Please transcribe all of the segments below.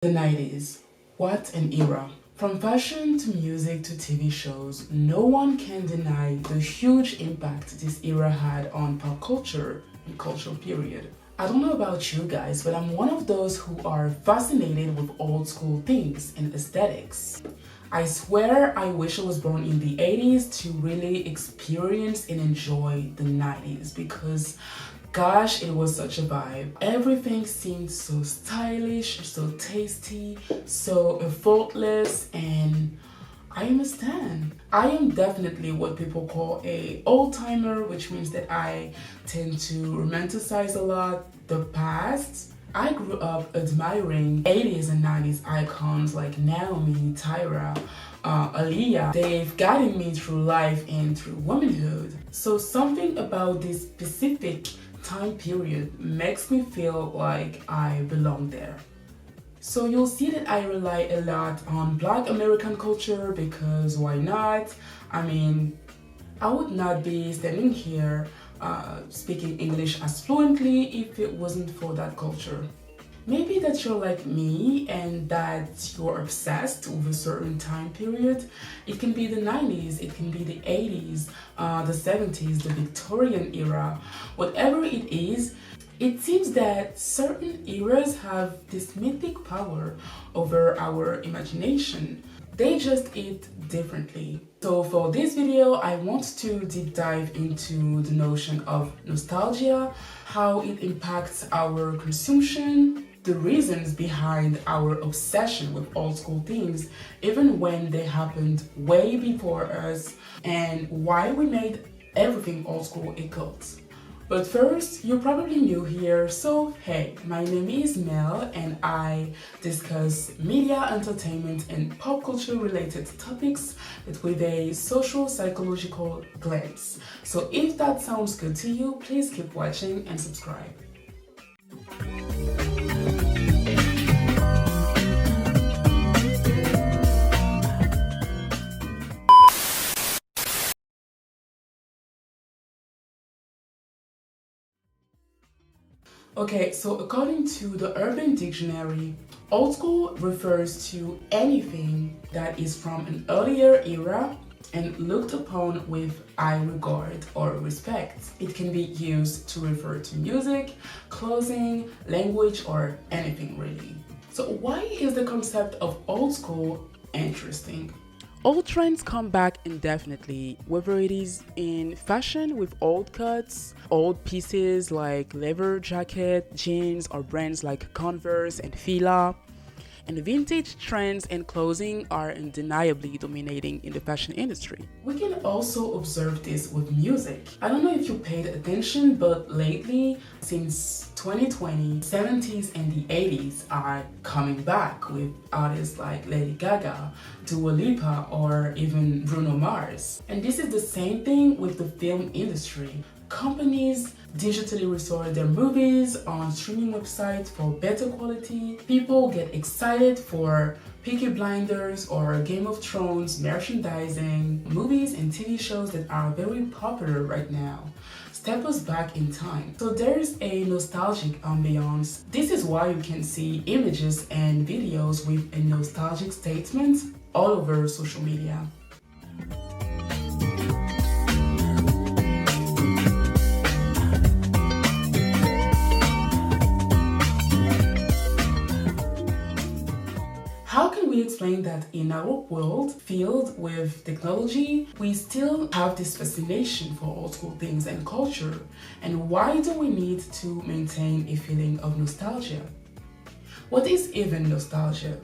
The 90s. What an era. From fashion to music to TV shows, no one can deny the huge impact this era had on pop culture and cultural period. I don't know about you guys, but I'm one of those who are fascinated with old school things and aesthetics. I swear I wish I was born in the 80s to really experience and enjoy the 90s because gosh, it was such a vibe. Everything seemed so stylish, so tasty, so effortless, and I understand. I am definitely what people call a old-timer, which means that I tend to romanticize a lot the past. I grew up admiring 80s and 90s icons like Naomi, Tyra, Aaliyah. They've guided me through life and through womanhood. So something about this specific time period makes me feel like I belong there. So you'll see that I rely a lot on Black American culture because why not? I mean, I would not be standing here speaking English as fluently if it wasn't for that culture. Maybe that you're like me and that you're obsessed with a certain time period. It can be the 90s, it can be the 80s, the 70s, the Victorian era, whatever it is. It seems that certain eras have this mythic power over our imagination. They just eat differently. So for this video, I want to deep dive into the notion of nostalgia, how it impacts our consumption, the reasons behind our obsession with old school things, even when they happened way before us, and why we made everything old school a cult. But first, you're probably new here, so hey, my name is Mel and I discuss media, entertainment, and pop culture related topics but with a social psychological glance. So if that sounds good to you, please keep watching and subscribe. Okay, so according to the Urban Dictionary, old school refers to anything that is from an earlier era and looked upon with high regard or respect. It can be used to refer to music, clothing, language, or anything really. So why is the concept of old school interesting? Old trends come back indefinitely, whether it is in fashion with old cuts, old pieces like leather jacket, jeans, or brands like Converse and Fila. And vintage trends and clothing are undeniably dominating in the fashion industry. We can also observe this with music. I don't know if you paid attention, but lately, since 2020, 70s and the 80s are coming back with artists like Lady Gaga, Dua Lipa, or even Bruno Mars. And this is the same thing with the film industry. Companies digitally restore their movies on streaming websites for better quality. People get excited for Peaky Blinders or Game of Thrones merchandising. Movies and TV shows that are very popular right now step us back in time. So there's a nostalgic ambiance. This is why you can see images and videos with a nostalgic statement all over social media. How can we explain that in our world filled with technology, we still have this fascination for old school things and culture? And why do we need to maintain a feeling of nostalgia? What is even nostalgia?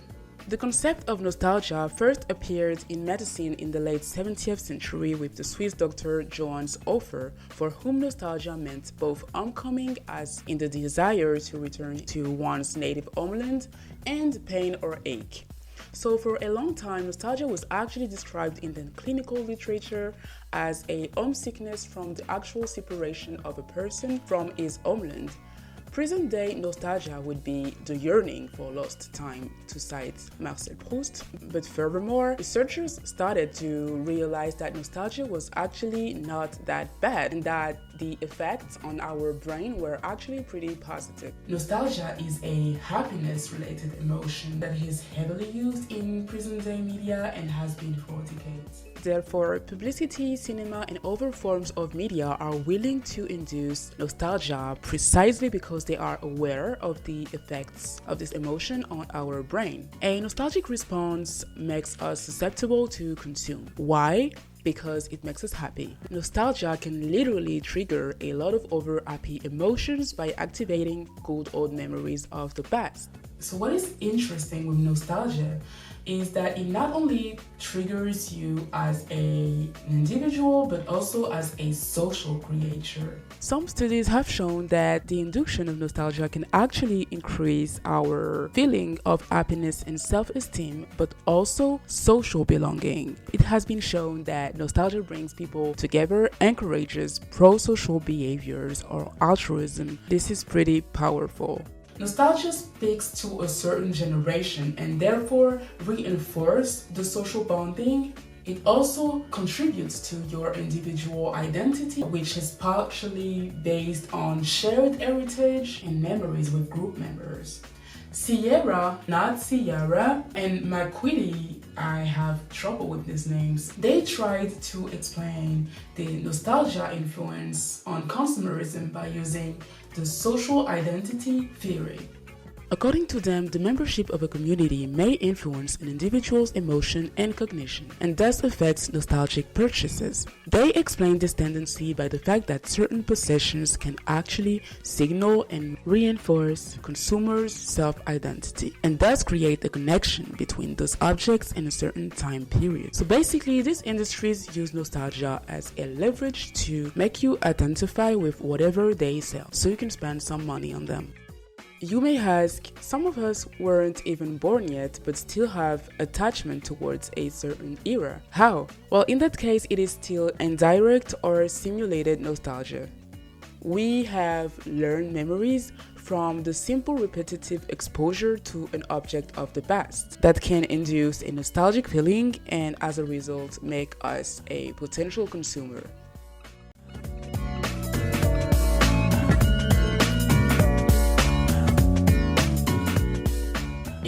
The concept of nostalgia first appeared in medicine in the late 17th century with the Swiss doctor Johannes Hofer, for whom nostalgia meant both homecoming, as in the desire to return to one's native homeland, and pain or ache. So for a long time, nostalgia was actually described in the clinical literature as a homesickness from the actual separation of a person from his homeland. Present-day nostalgia would be the yearning for lost time, to cite Marcel Proust. But furthermore, researchers started to realize that nostalgia was actually not that bad and that the effects on our brain were actually pretty positive. Nostalgia is a happiness-related emotion that is heavily used in present-day media and has been for decades. Therefore, publicity, cinema, and other forms of media are willing to induce nostalgia precisely because they are aware of the effects of this emotion on our brain. A nostalgic response makes us susceptible to consume. Why? Because it makes us happy. Nostalgia can literally trigger a lot of other happy emotions by activating good old memories of the past. So what is interesting with nostalgia is that it not only triggers you as an individual, but also as a social creature. Some studies have shown that the induction of nostalgia can actually increase our feeling of happiness and self-esteem, but also social belonging. It has been shown that nostalgia brings people together, encourages pro-social behaviors or altruism. This is pretty powerful. Nostalgia speaks to a certain generation and therefore reinforces the social bonding. It also contributes to your individual identity, which is partially based on shared heritage and memories with group members. Sierra, not Sierra, and McQuitty, I have trouble with these names. They tried to explain the nostalgia influence on consumerism by using the social identity theory. According to them, the membership of a community may influence an individual's emotion and cognition, and thus affects nostalgic purchases. They explain this tendency by the fact that certain possessions can actually signal and reinforce consumers' self-identity, and thus create a connection between those objects in a certain time period. So basically, these industries use nostalgia as a leverage to make you identify with whatever they sell, so you can spend some money on them. You may ask, some of us weren't even born yet but still have attachment towards a certain era. How? Well, in that case, it is still indirect or simulated nostalgia. We have learned memories from the simple repetitive exposure to an object of the past that can induce a nostalgic feeling and as a result make us a potential consumer.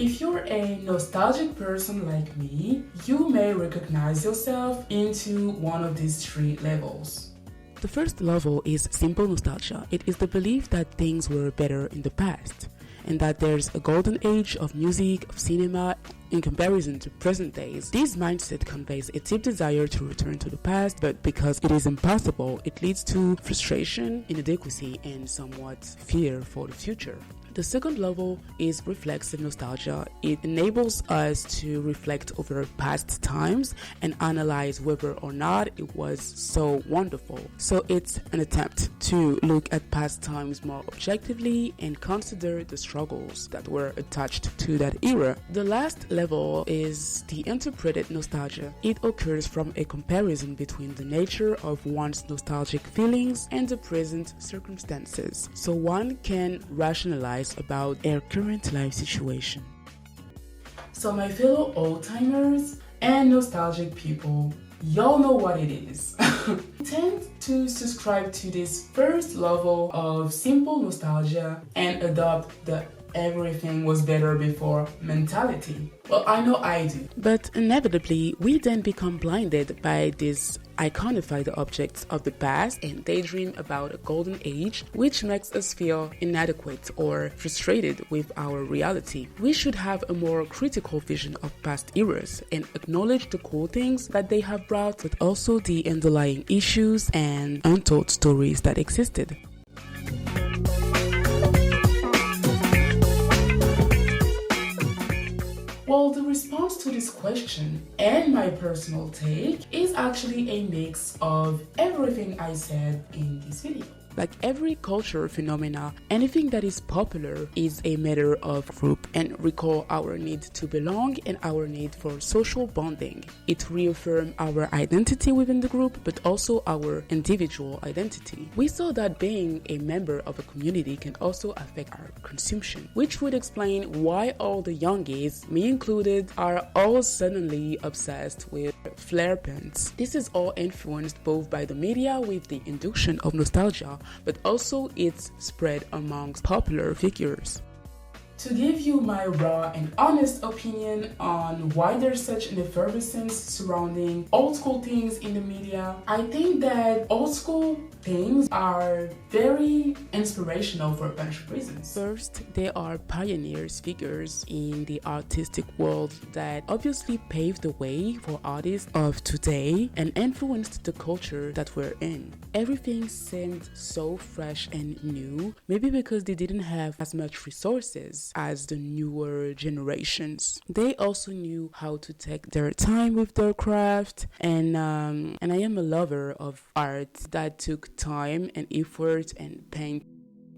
If you're a nostalgic person like me, you may recognize yourself into one of these three levels. The first level is simple nostalgia. It is the belief that things were better in the past and that there's a golden age of music, of cinema, in comparison to present days. This mindset conveys a deep desire to return to the past, but because it is impossible, it leads to frustration, inadequacy, and somewhat fear for the future. The second level is reflexive nostalgia. It enables us to reflect over past times and analyze whether or not it was so wonderful. So it's an attempt to look at past times more objectively and consider the struggles that were attached to that era. The last level is the interpreted nostalgia. It occurs from a comparison between the nature of one's nostalgic feelings and the present circumstances. So one can rationalize about their current life situation. So my fellow old-timers and nostalgic people, y'all know what it is. I tend to subscribe to this first level of simple nostalgia and adopt the everything was better before mentality. Well, I know I do. But inevitably, we then become blinded by these iconified objects of the past and daydream about a golden age, which makes us feel inadequate or frustrated with our reality. We should have a more critical vision of past eras and acknowledge the cool things that they have brought, but also the underlying issues and untold stories that existed. Well, the response to this question and my personal take is actually a mix of everything I said in this video. Like every cultural phenomena, anything that is popular is a matter of group and recall our need to belong and our need for social bonding. It reaffirms our identity within the group, but also our individual identity. We saw that being a member of a community can also affect our consumption, which would explain why all the youngies, me included, are all suddenly obsessed with flare pants. This is all influenced both by the media with the induction of nostalgia, but also its spread amongst popular figures. To give you my raw and honest opinion on why there's such an effervescence surrounding old school things in the media, I think that old school things are very inspirational for a bunch of reasons. First, they are pioneers figures in the artistic world that obviously paved the way for artists of today and influenced the culture that we're in. Everything seemed so fresh and new, maybe because they didn't have as much resources as the newer generations. They also knew how to take their time with their craft, and I am a lover of art that took time and effort and pain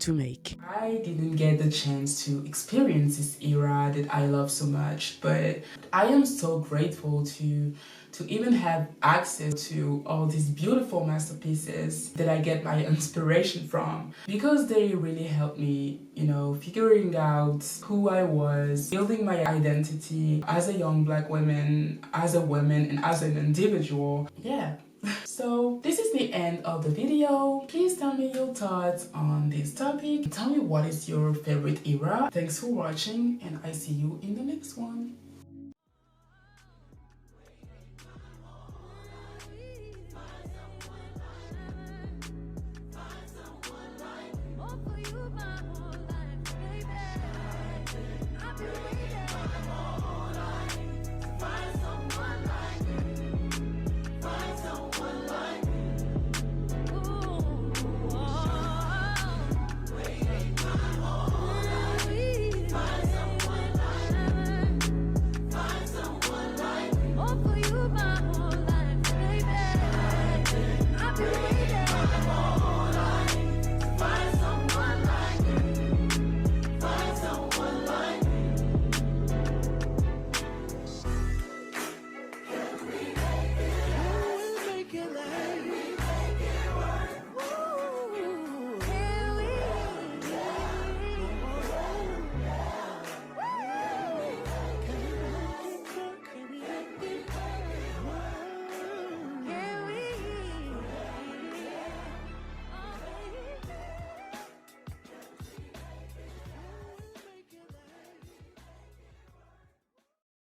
to make. I didn't get the chance to experience this era that I love so much, but I am so grateful to even have access to all these beautiful masterpieces that I get my inspiration from, because they really helped me, figuring out who I was, building my identity as a young Black woman, as a woman, and as an individual. Yeah. So this is the end of the video. Please tell me your thoughts on this topic. Tell me what is your favorite era. Thanks for watching, and I see you in the next one.